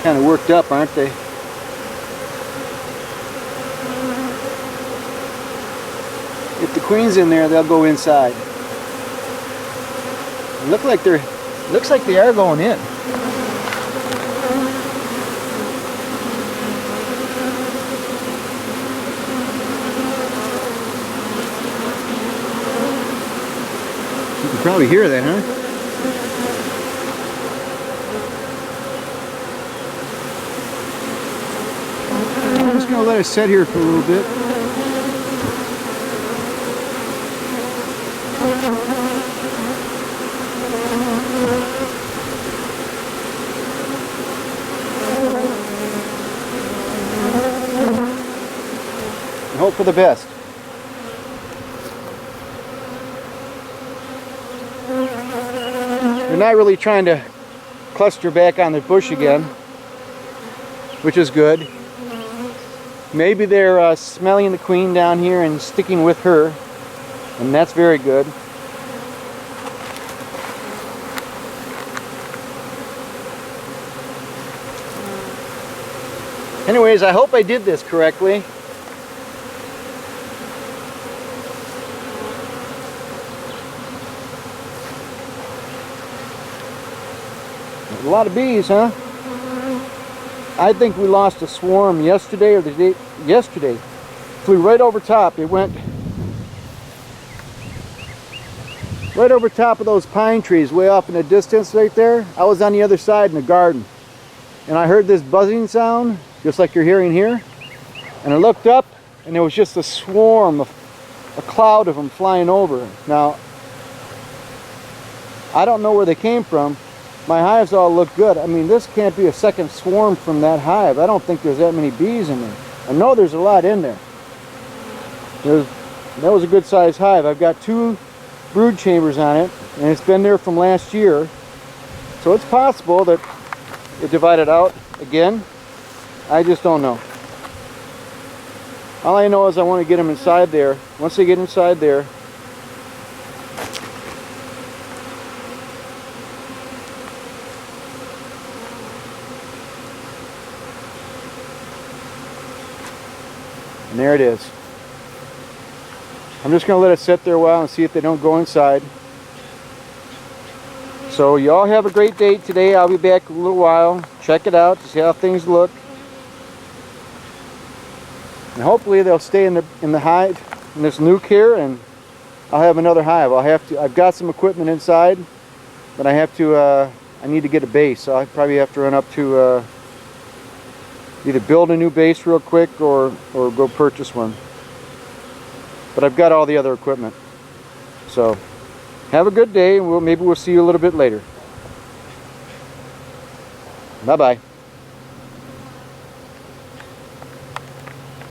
Kind of worked up, aren't they? If the queen's in there, they'll go inside. Looks like they are going in. You can probably hear that, huh? I'm just going to let it sit here for a little bit. And hope for the best. They're not really trying to cluster back on the bush again, which is good. Maybe they're smelling the queen down here and sticking with her, and that's very good. Anyways, I hope I did this correctly. A lot of bees, huh? I think we lost a swarm yesterday or the day yesterday. Flew right over top. It went right over top of those pine trees way off in the distance right there. I was on the other side in the garden, and I heard this buzzing sound just like you're hearing here, and I looked up and there was just a swarm of a cloud of them flying over. Now I don't know where they came from. My hives all look good. I mean, this can't be a second swarm from that hive. I don't think there's that many bees in there. I know there's a lot in there. That was a good sized hive. I've got 2 brood chambers on it, and it's been there from last year. So it's possible that it divided out again. I just don't know. All I know is I want to get them inside there. Once they get inside there, and there it is. I'm just going to let it sit there a while and see if they don't go inside. So y'all have a great day today. I'll be back in a little while. Check it out to see how things look. And hopefully they'll stay in the hive, in this nuke here, and I'll have another hive. I've got some equipment inside, but I need to get a base. So I probably have to run up to either build a new base real quick or go purchase one. But I've got all the other equipment. So have a good day, and maybe we'll see you a little bit later. Bye-bye.